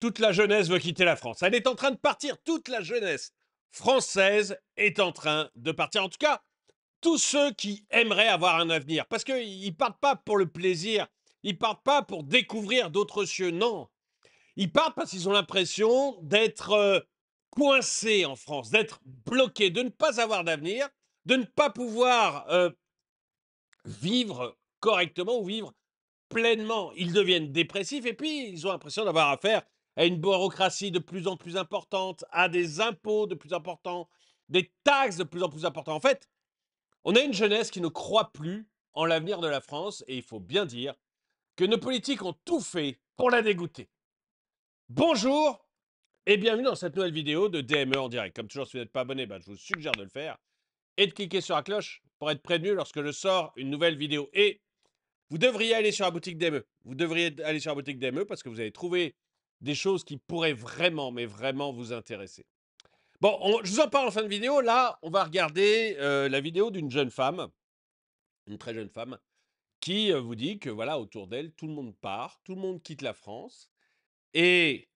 Toute la jeunesse veut quitter la France. Elle est en train de partir. Toute la jeunesse française est en train de partir. En tout cas, tous ceux qui aimeraient avoir un avenir. Parce qu'ils ne partent pas pour le plaisir. Ils ne partent pas pour découvrir d'autres cieux. Non. Ils partent parce qu'ils ont l'impression d'être coincés en France, d'être bloqués, de ne pas avoir d'avenir, de ne pas pouvoir vivre correctement ou vivre pleinement. Ils deviennent dépressifs et puis ils ont l'impression d'avoir affaire à une bureaucratie de plus en plus importante, à des impôts de plus importants, des taxes de plus en plus importantes. En fait, on a une jeunesse qui ne croit plus en l'avenir de la France et il faut bien dire que nos politiques ont tout fait pour la dégoûter. Bonjour et bienvenue dans cette nouvelle vidéo de DME en direct. Comme toujours, si vous n'êtes pas abonné, je vous suggère de le faire et de cliquer sur la cloche pour être prévenu lorsque je sors une nouvelle vidéo. Et vous devriez aller sur la boutique DME. Vous devriez aller sur la boutique DME parce que vous allez trouver des choses qui pourraient vraiment, mais vraiment vous intéresser. Bon, je vous en parle en fin de vidéo. Là, on va regarder la vidéo d'une jeune femme, une très jeune femme, qui vous dit que voilà, autour d'elle, tout le monde part, tout le monde quitte la France et,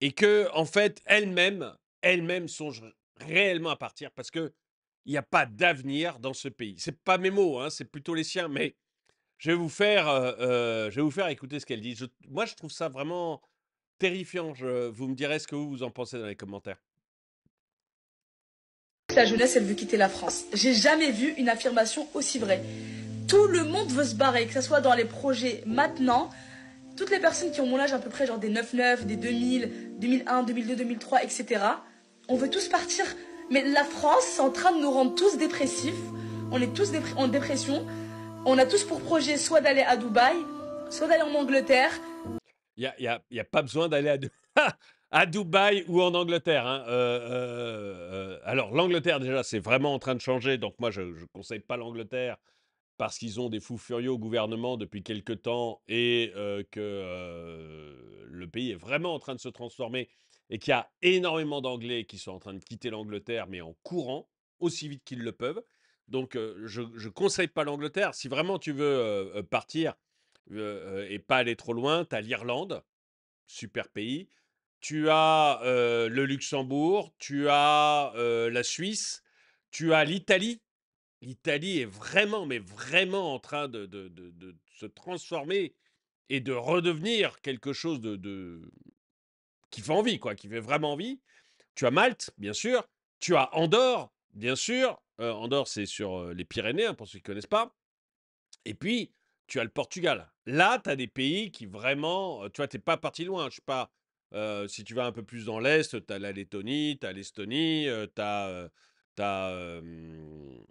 et que, en fait, elle-même songe réellement à partir parce que il n'y a pas d'avenir dans ce pays. C'est pas mes mots, hein, c'est plutôt les siens, mais je vais vous faire écouter ce qu'elle dit. Moi, je trouve ça vraiment terrifiant. Vous me direz ce que vous en pensez dans les commentaires. La jeunesse, elle veut quitter la France. J'ai jamais vu une affirmation aussi vraie. Tout le monde veut se barrer, que ce soit dans les projets maintenant. Toutes les personnes qui ont mon âge à peu près, genre des 9-9, des 2000, 2001, 2002, 2003, etc. On veut tous partir. Mais la France, c'est en train de nous rendre tous dépressifs. On est tous en dépression. On a tous pour projet soit d'aller à Dubaï, soit d'aller en Angleterre. Il y a pas besoin d'aller à Dubaï ou en Angleterre, hein. Alors, l'Angleterre, déjà, c'est vraiment en train de changer. Donc, moi, je ne conseille pas l'Angleterre parce qu'ils ont des fous furieux au gouvernement depuis quelque temps et que le pays est vraiment en train de se transformer et qu'il y a énormément d'Anglais qui sont en train de quitter l'Angleterre, mais en courant aussi vite qu'ils le peuvent. Donc, je ne conseille pas l'Angleterre. Si vraiment tu veux partir et pas aller trop loin, tu as l'Irlande, super pays. Tu as le Luxembourg, tu as la Suisse, tu as l'Italie. L'Italie est vraiment, mais vraiment en train de se transformer et de redevenir quelque chose qui fait envie, quoi, qui fait vraiment envie. Tu as Malte, bien sûr. Tu as Andorre, bien sûr. Andorre, c'est sur les Pyrénées, hein, pour ceux qui ne connaissent pas. Et puis, tu as le Portugal. Là, tu as des pays qui vraiment, tu vois, tu pas parti loin. Je sais pas, si tu vas un peu plus dans l'Est, tu as la Lettonie, tu as l'Estonie, tu as,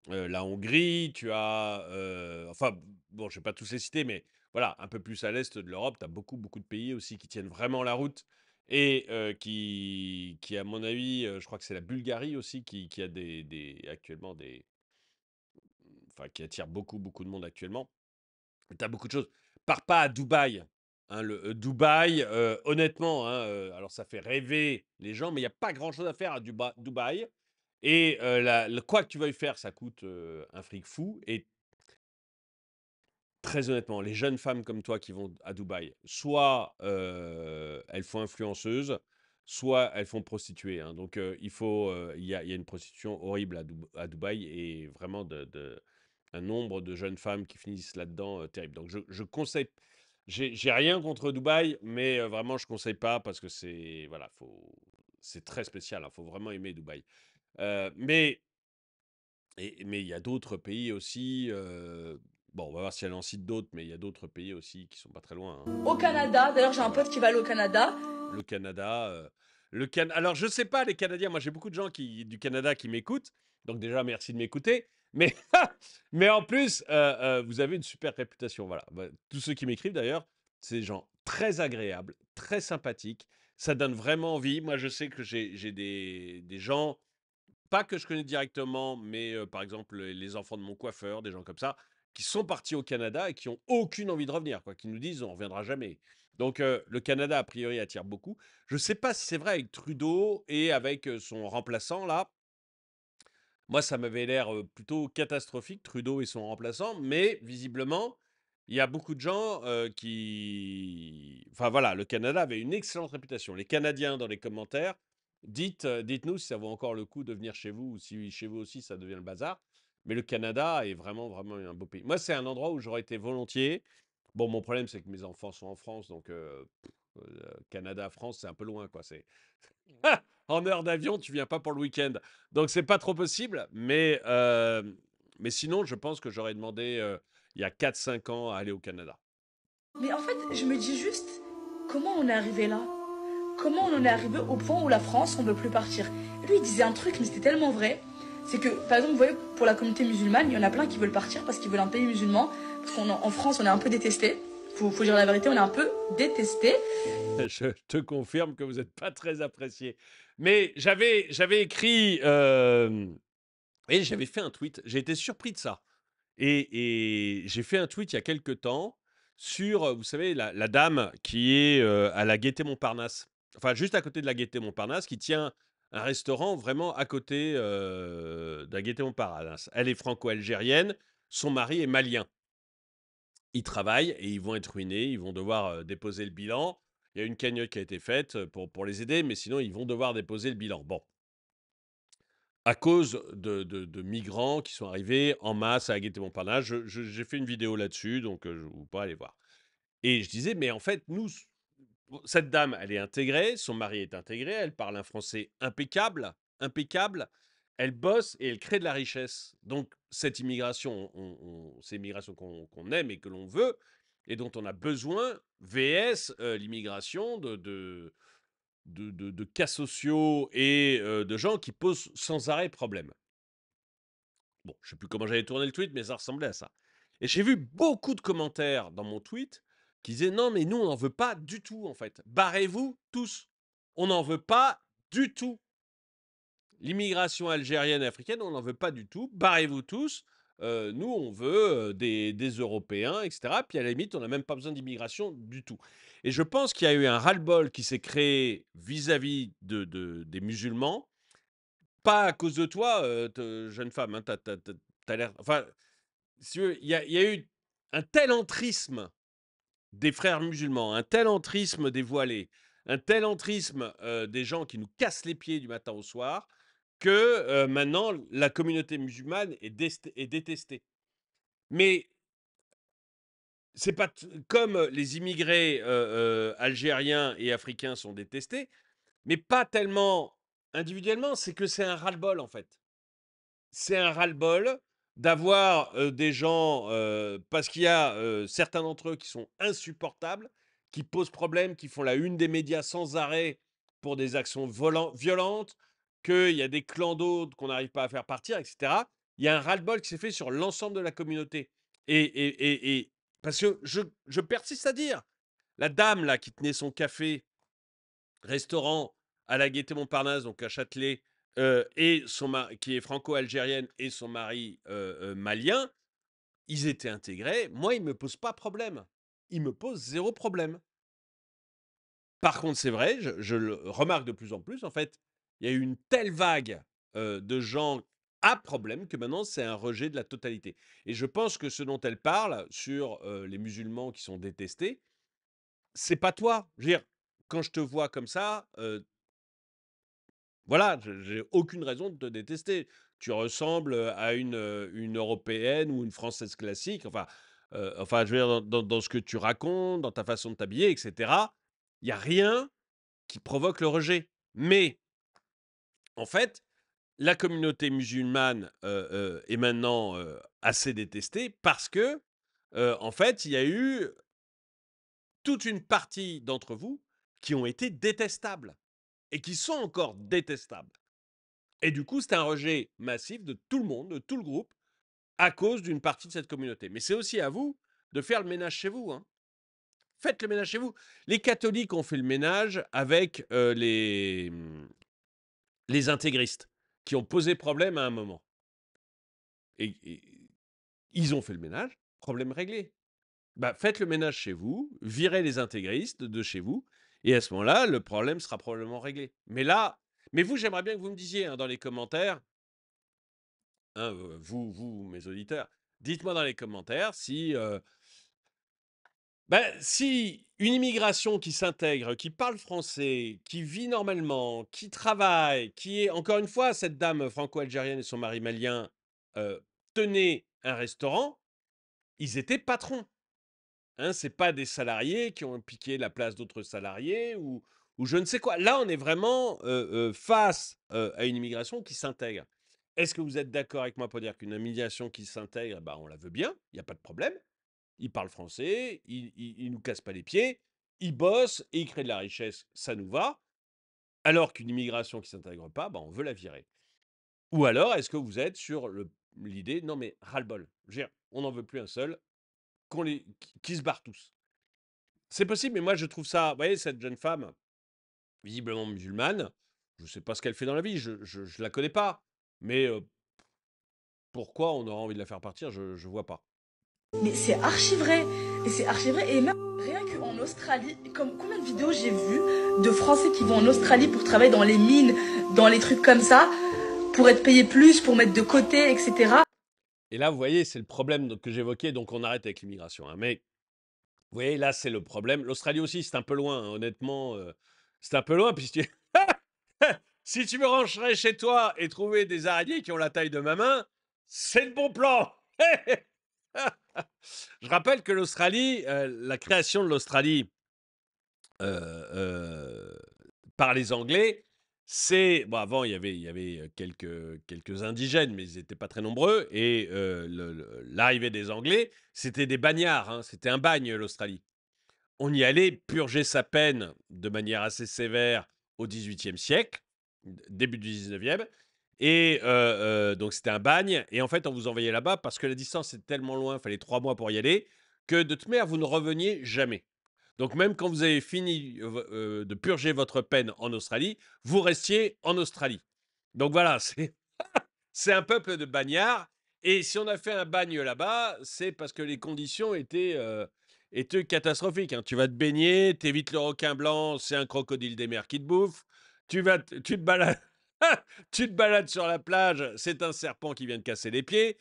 la Hongrie, tu as, enfin, bon, je vais pas tous les citer, mais voilà, un peu plus à l'Est de l'Europe, tu as beaucoup, beaucoup de pays aussi qui tiennent vraiment la route et qui, à mon avis, je crois que c'est la Bulgarie aussi qui a actuellement enfin, qui attire beaucoup, beaucoup de monde actuellement. Tu as beaucoup de choses. Pars pas à Dubaï. Hein, Dubaï, honnêtement, hein, alors ça fait rêver les gens, mais il n'y a pas grand-chose à faire à Dubaï. Et quoi que tu veuilles faire, ça coûte un fric fou. Et très honnêtement, les jeunes femmes comme toi qui vont à Dubaï, soit elles font influenceuse, soit elles font prostituée. Hein. Donc il y a une prostitution horrible à Dubaï et vraiment un nombre de jeunes femmes qui finissent là-dedans terrible. Donc je conseille, j'ai rien contre Dubaï, mais vraiment je conseille pas parce que c'est voilà, c'est très spécial. Il faut vraiment aimer Dubaï. Mais il y a d'autres pays aussi. Bon, on va voir si elle en cite d'autres, mais il y a d'autres pays aussi qui sont pas très loin. Hein. Au Canada, d'ailleurs, j'ai un pote qui va aller au Canada. Le Canada. Alors, je sais pas, les Canadiens, moi j'ai beaucoup de gens du Canada qui m'écoutent. Donc, déjà, merci de m'écouter. Mais, mais en plus, vous avez une super réputation. Voilà. Tous ceux qui m'écrivent d'ailleurs, c'est des gens très agréables, très sympathiques. Ça donne vraiment envie. Moi, je sais que j'ai des gens, pas que je connais directement, mais par exemple, les enfants de mon coiffeur, des gens comme ça, qui sont partis au Canada et qui ont aucune envie de revenir, quoi, qui nous disent on reviendra jamais. Donc le Canada, a priori, attire beaucoup. Je ne sais pas si c'est vrai avec Trudeau et avec son remplaçant, là. Moi, ça m'avait l'air plutôt catastrophique, Trudeau et son remplaçant, mais visiblement, il y a beaucoup de gens qui. Enfin voilà, le Canada avait une excellente réputation. Les Canadiens dans les commentaires, dites-nous si ça vaut encore le coup de venir chez vous ou si chez vous aussi ça devient le bazar. Mais le Canada est vraiment, vraiment un beau pays. Moi, c'est un endroit où j'aurais été volontiers. Bon, mon problème, c'est que mes enfants sont en France, donc Canada-France, c'est un peu loin, quoi. C'est en heure d'avion, tu viens pas pour le week-end. Donc, c'est pas trop possible. Mais sinon, je pense que j'aurais demandé il y a 4 5 ans à aller au Canada. Mais en fait, je me dis juste, comment on est arrivé là? Comment on en est arrivé au point où la France, on veut plus partir? Et lui, il disait un truc, mais c'était tellement vrai. C'est que, par exemple, vous voyez, pour la communauté musulmane, il y en a plein qui veulent partir parce qu'ils veulent un pays musulman. Parce qu'en France, on est un peu détesté. Faut dire la vérité, on est un peu détesté. Je te confirme que vous n'êtes pas très apprécié. Mais j'avais écrit et j'avais fait un tweet. J'ai été surpris de ça. Et j'ai fait un tweet il y a quelque temps sur, vous savez, la dame qui est à la Gaîté Montparnasse. Enfin, juste à côté de la Gaîté Montparnasse, qui tient un restaurant vraiment à côté de la Gaîté Montparnasse. Elle est franco-algérienne, son mari est malien. Ils travaillent et ils vont être ruinés, ils vont devoir déposer le bilan. Il y a une cagnotte qui a été faite pour les aider, mais sinon ils vont devoir déposer le bilan. Bon, à cause de migrants qui sont arrivés en masse à Guété-Montparnasse. J'ai fait une vidéo là-dessus, donc vous pourrez aller voir. Et je disais, mais en fait, nous, cette dame, elle est intégrée, son mari est intégré, elle parle un français impeccable, impeccable, elle bosse et elle crée de la richesse. Donc, cette immigration, c'est l'immigration qu'on aime et que l'on veut, et dont on a besoin, VS, l'immigration de cas sociaux et de gens qui posent sans arrêt problème. Bon, je sais plus comment j'avais tourné le tweet, mais ça ressemblait à ça. Et j'ai vu beaucoup de commentaires dans mon tweet qui disaient non, mais nous, on n'en veut pas du tout, en fait. Barrez-vous tous. On n'en veut pas du tout. L'immigration algérienne et africaine, on n'en veut pas du tout. Barrez-vous tous. Nous, on veut des Européens, etc. Puis à la limite, on n'a même pas besoin d'immigration du tout. Et je pense qu'il y a eu un ras-le-bol qui s'est créé vis-à-vis des musulmans. Pas à cause de toi, jeune femme. Hein, t'as l'air. Enfin, si tu veux, il y a eu un tel entrisme des frères musulmans, un tel entrisme des voilés, un tel entrisme des gens qui nous cassent les pieds du matin au soir, que maintenant la communauté musulmane est détestée. Mais c'est pas comme les immigrés algériens et africains sont détestés, mais pas tellement individuellement, c'est que c'est un ras-le-bol en fait. C'est un ras-le-bol d'avoir des gens, parce qu'il y a certains d'entre eux qui sont insupportables, qui posent problème, qui font la une des médias sans arrêt pour des actions violentes, qu'il y a des clans d'autres qu'on n'arrive pas à faire partir, etc. Il y a un ras-le-bol qui s'est fait sur l'ensemble de la communauté. Et parce que je persiste à dire, la dame là qui tenait son café restaurant à la Gaîté Montparnasse, donc à Châtelet, et qui est franco-algérienne et son mari malien, ils étaient intégrés. Moi, ils ne me posent pas problème. Ils me posent zéro problème. Par contre, c'est vrai, je le remarque de plus en plus, en fait, il y a eu une telle vague de gens à problème que maintenant, c'est un rejet de la totalité. Et je pense que ce dont elle parle sur les musulmans qui sont détestés, c'est pas toi. Je veux dire, quand je te vois comme ça, voilà, je j'ai aucune raison de te détester. Tu ressembles, à une européenne ou une française classique, enfin, je veux dire dans ce que tu racontes, dans ta façon de t'habiller et cetera. Il y a rien qui provoque le rejet. Mais en fait, la communauté musulmane, est maintenant, assez détestée parce que, en fait, il y a eu toute une partie d'entre vous qui ont été détestables et qui sont encore détestables. Et du coup, c'était un rejet massif de tout le monde, de tout le groupe, à cause d'une partie de cette communauté. Mais c'est aussi à vous de faire le ménage chez vous. Hein. Faites le ménage chez vous. Les catholiques ont fait le ménage avec les intégristes, qui ont posé problème à un moment. Et ils ont fait le ménage, problème réglé. Bah, faites le ménage chez vous, virez les intégristes de chez vous, et à ce moment-là, le problème sera probablement réglé. Mais vous, j'aimerais bien que vous me disiez hein, dans les commentaires, hein, vous, mes auditeurs, dites-moi dans les commentaires si Bah, si une immigration qui s'intègre, qui parle français, qui vit normalement, qui travaille, qui est encore une fois, cette dame franco-algérienne et son mari malien, heu, tenaient un restaurant, ils étaient patrons, hein. C'est pas des salariés qui ont piqué la place d'autres salariés ou je ne sais quoi. Là, on est vraiment, face, à une immigration qui s'intègre. Est-ce que vous êtes d'accord avec moi pour dire qu'une immigration qui s'intègre, bah, on la veut bien, il y a pas de problème. Ils parlent français, ils nous cassent pas les pieds, ils bossent et ils créent de la richesse, ça nous va. Alors qu'une immigration qui s'intègre pas, bah, on veut la virer. Ou alors, est-ce que vous êtes sur l'idée, non mais ras-le-bol, je veux dire, on n'en veut plus un seul, qui se barrent tous. C'est possible, mais moi je trouve ça, vous voyez, cette jeune femme, visiblement musulmane, je ne sais pas ce qu'elle fait dans la vie, je la connais pas, mais pourquoi on aurait envie de la faire partir, je ne vois pas. Mais c'est archi vrai. Et c'est archi vrai. Et même rien qu'en Australie, comme combien de vidéos j'ai vues de Français qui vont en Australie pour travailler dans les mines, dans les trucs comme ça, pour être payés plus, pour mettre de côté, etc. Et là, vous voyez, c'est le problème que j'évoquais, donc on arrête avec l'immigration, hein. Mais vous voyez, là, c'est le problème. L'Australie aussi, c'est un peu loin, hein, honnêtement. C'est un peu loin, puisque si tu me rangerais chez toi et trouver des araignées qui ont la taille de ma main, c'est le bon plan. Je rappelle que l'Australie, la création de l'Australie euh, par les Anglais, c'est bon, avant il y avait quelques indigènes, mais ils n'étaient pas très nombreux. Et l'arrivée des Anglais, c'était des bagnards, hein, c'était un bagne l'Australie. On y allait purger sa peine de manière assez sévère au XVIIIe siècle, début du XIXe. Et donc c'était un bagne. Et en fait, on vous envoyait là-bas parce que la distance est tellement loin, il fallait 3 mois pour y aller, que de toute manière, vous ne reveniez jamais. Donc même quand vous avez fini de purger votre peine en Australie, vous restiez en Australie. Donc voilà, c'est un peuple de bagnards. Et si on a fait un bagne là-bas, c'est parce que les conditions étaient catastrophiques, hein. Tu vas te baigner, t'évites le requin blanc, c'est un crocodile des mers qui te bouffe. Tu te balades, tu te balades sur la plage, c'est un serpent qui vient te casser les pieds.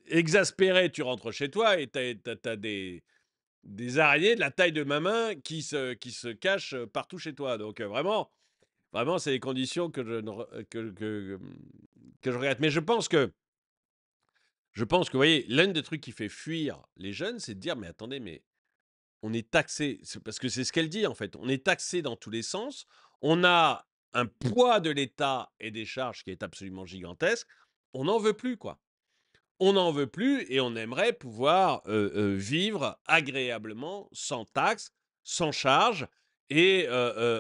Exaspéré, tu rentres chez toi et t'as des araignées de la taille de ma main qui se cachent partout chez toi. Donc vraiment, c'est les conditions que je, ne re- que je regrette. Mais je pense que, vous voyez, l'un des trucs qui fait fuir les jeunes, c'est de dire, mais attendez, mais on est taxé, parce que c'est ce qu'elle dit en fait, on est taxé dans tous les sens, on a un poids de l'État et des charges qui est absolument gigantesque, on n'en veut plus, quoi. On n'en veut plus et on aimerait pouvoir vivre agréablement, sans taxes, sans charges, et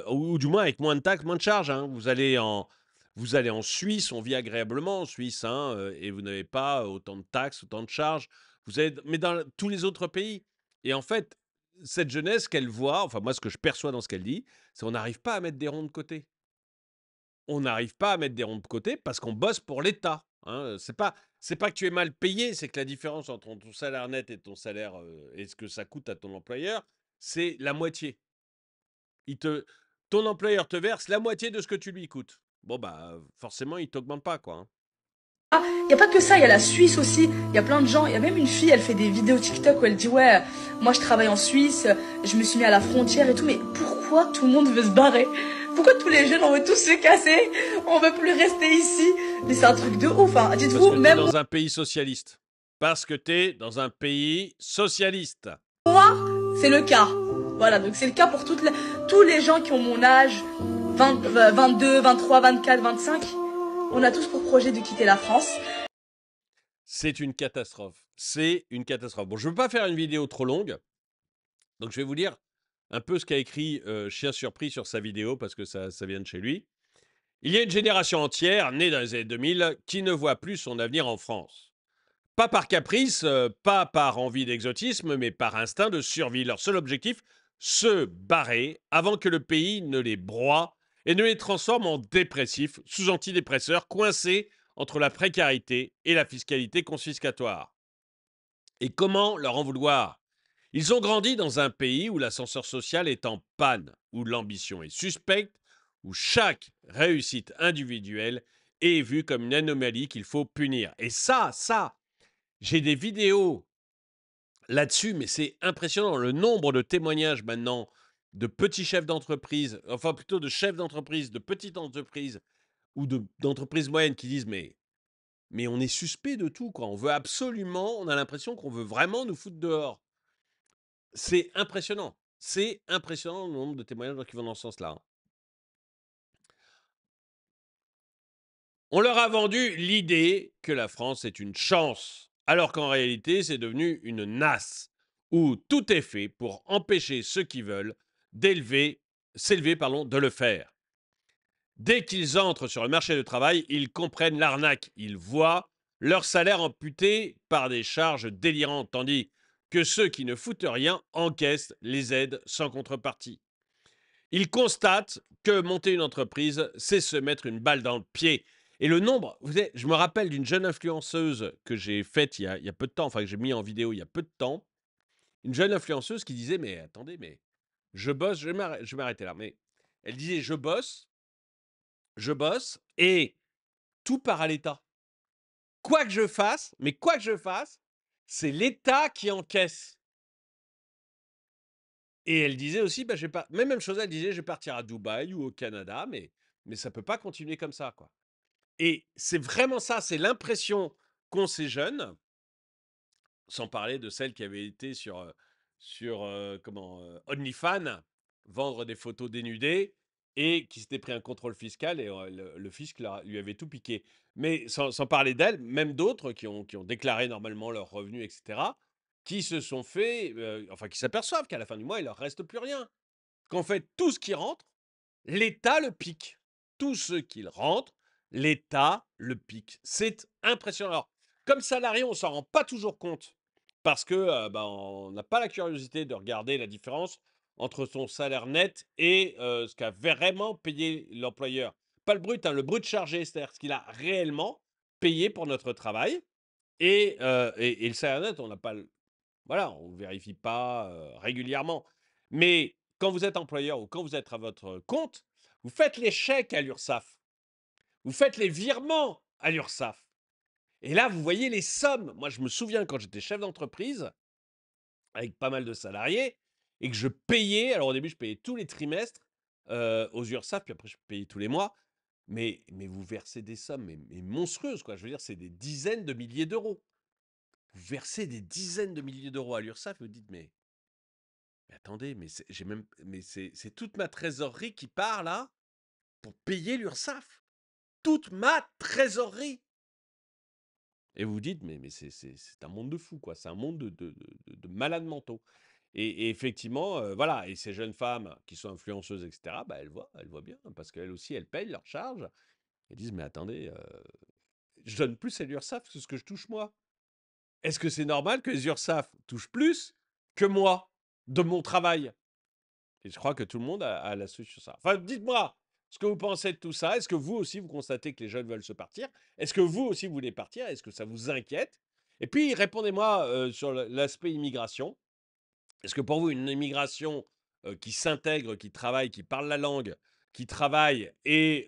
ou du moins avec moins de taxes, moins de charges, hein. Vous allez en Suisse, on vit agréablement en Suisse, hein, et vous n'avez pas autant de taxes, autant de charges. Mais dans tous les autres pays. Et en fait, cette jeunesse qu'elle voit, enfin moi ce que je perçois dans ce qu'elle dit, c'est qu'on n'arrive pas à mettre des ronds de côté. On n'arrive pas à mettre des ronds de côté parce qu'on bosse pour l'État, hein. C'est pas que tu es mal payé, c'est que la différence entre ton salaire net et ton salaire et ce que ça coûte à ton employeur, c'est la moitié. Ton employeur te verse la moitié de ce que tu lui coûtes. Bon bah forcément il t'augmente pas, quoi, hein. Il n'y a pas que ça, il y a la Suisse aussi. Il y a plein de gens. Il y a même une fille, elle fait des vidéos TikTok où elle dit ouais, moi je travaille en Suisse, je me suis mis à la frontière et tout. Mais pourquoi tout le monde veut se barrer? Pourquoi tous les jeunes, on veut tous se casser? On veut plus rester ici? Mais c'est un truc de ouf, hein. Parce Dites-vous, que tu es même dans un pays socialiste. Parce que tu es dans un pays socialiste. moi, c'est le cas. Voilà, donc c'est le cas pour tous les gens qui ont mon âge, 20, 22, 23, 24, 25. On a tous pour projet de quitter la France. C'est une catastrophe. C'est une catastrophe. Bon, je ne veux pas faire une vidéo trop longue, donc je vais vous lire un peu ce qu'a écrit Chien Surpris sur sa vidéo, parce que ça vient de chez lui. Il y a une génération entière, née dans les années 2000, qui ne voit plus son avenir en France. Pas par caprice, pas par envie d'exotisme, mais par instinct de survie. Leur seul objectif, se barrer avant que le pays ne les broie et ne les transforme en dépressifs, sous antidépresseurs, coincés entre la précarité et la fiscalité confiscatoire. Et comment leur en vouloir? Ils ont grandi dans un pays où l'ascenseur social est en panne, où l'ambition est suspecte, où chaque réussite individuelle est vue comme une anomalie qu'il faut punir. Et ça, j'ai des vidéos là-dessus, mais c'est impressionnant le nombre de témoignages maintenant de petits chefs d'entreprise, enfin plutôt de chefs d'entreprise, de petites entreprises ou d'entreprises moyennes qui disent: mais on est suspect de tout, quoi. On veut absolument on a l'impression qu'on veut vraiment nous foutre dehors». C'est impressionnant le nombre de témoignages qui vont dans ce sens-là, hein. On leur a vendu l'idée que la France est une chance, alors qu'en réalité, c'est devenu une nasse, où tout est fait pour empêcher ceux qui veulent s'élever de le faire. Dès qu'ils entrent sur le marché du travail, ils comprennent l'arnaque. Ils voient leur salaire amputé par des charges délirantes, tandis que ceux qui ne foutent rien encaissent les aides sans contrepartie. Ils constatent que monter une entreprise, c'est se mettre une balle dans le pied. Et le nombre, vous savez, je me rappelle d'une jeune influenceuse que j'ai faite il y a peu de temps, enfin que j'ai mis en vidéo il y a peu de temps, une jeune influenceuse qui disait, mais attendez, mais je bosse, je vais m'arrêter là, mais elle disait, je bosse et tout part à l'État. Quoi que je fasse, mais quoi que je fasse, c'est l'État qui encaisse. Et elle disait aussi, bah, je vais pas, même chose, elle disait, je vais partir à Dubaï ou au Canada, mais ça peut pas continuer comme ça, quoi. Et c'est vraiment ça, c'est l'impression qu'ont ces jeunes, sans parler de celles qui avaient été OnlyFans, vendre des photos dénudées et qui s'étaient pris un contrôle fiscal et le fisc lui avait tout piqué. Mais sans parler d'elles, même d'autres qui ont déclaré normalement leurs revenus, et cetera, qui se sont fait, enfin qui s'aperçoivent qu'à la fin du mois, il leur reste plus rien. Qu'en fait, tout ce qui rentre, l'État le pique. Tout ce qui rentre, l'État le pique. C'est impressionnant. Alors, comme salarié, on ne s'en rend pas toujours compte parce que on n'a pas la curiosité de regarder la différence entre son salaire net et ce qu'a vraiment payé l'employeur. Pas le brut, hein, le brut chargé, c'est-à-dire ce qu'il a réellement payé pour notre travail. Et le salaire net, on n'a pas voilà, on ne vérifie pas régulièrement. Mais quand vous êtes employeur ou quand vous êtes à votre compte, vous faites les chèques à l'URSSAF. Vous faites les virements à l'URSSAF. Et là, vous voyez les sommes. Moi, je me souviens quand j'étais chef d'entreprise, avec pas mal de salariés, et que je payais, alors au début, je payais tous les trimestres aux URSSAF, puis après, je payais tous les mois. Mais vous versez des sommes mais monstrueuses, quoi. Je veux dire, c'est des dizaines de milliers d'euros. Vous versez des dizaines de milliers d'euros à l'URSSAF et vous dites, mais attendez, mais c'est toute ma trésorerie qui part là pour payer l'URSSAF. Toute ma trésorerie. Et vous vous dites, mais c'est un monde de fous, quoi. C'est un monde de malades mentaux. Et effectivement, voilà. Et ces jeunes femmes qui sont influenceuses, etc., bah, elles voient bien, parce qu'elles aussi, elles payent leurs charges. Elles disent, mais attendez, je donne plus à l'URSSAF que ce que je touche moi. Est-ce que c'est normal que les URSSAF touchent plus que moi de mon travail? Et je crois que tout le monde a la solution sur ça. Enfin, dites-moi ce que vous pensez de tout ça. Est-ce que vous aussi, vous constatez que les jeunes veulent se partir? Est-ce que vous aussi, vous voulez partir? Est-ce que ça vous inquiète? Et puis, répondez-moi sur l'aspect immigration. Est-ce que pour vous, une immigration qui s'intègre, qui travaille, qui parle la langue, qui travaille et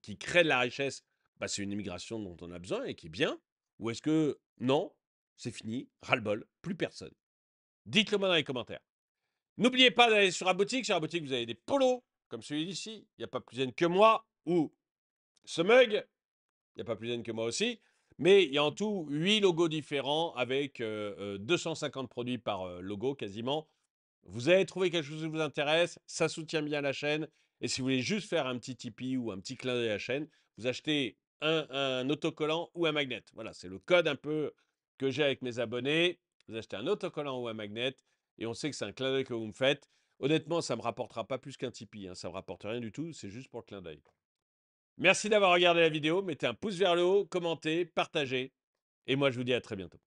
qui crée de la richesse, bah, c'est une immigration dont on a besoin et qui est bien? Ou est-ce que non, c'est fini, ras-le-bol, plus personne? Dites-le moi dans les commentaires. N'oubliez pas d'aller sur la boutique. Sur la boutique, vous avez des polos comme celui d'ici. Il n'y a pas plus zen que moi. Ou ce mug. Il n'y a pas plus zen que moi aussi. Mais il y a en tout 8 logos différents avec 250 produits par logo quasiment. Vous avez trouvé quelque chose qui vous intéresse. Ça soutient bien la chaîne. Et si vous voulez juste faire un petit Tipeee ou un petit clin d'œil à la chaîne, vous achetez un autocollant ou un magnet. Voilà, c'est le code un peu que j'ai avec mes abonnés. Vous achetez un autocollant ou un magnet et on sait que c'est un clin d'œil que vous me faites. Honnêtement, ça ne me rapportera pas plus qu'un Tipeee, hein. Ça ne me rapporte rien du tout. C'est juste pour le clin d'œil. Merci d'avoir regardé la vidéo. Mettez un pouce vers le haut, commentez, partagez. Et moi, je vous dis à très bientôt.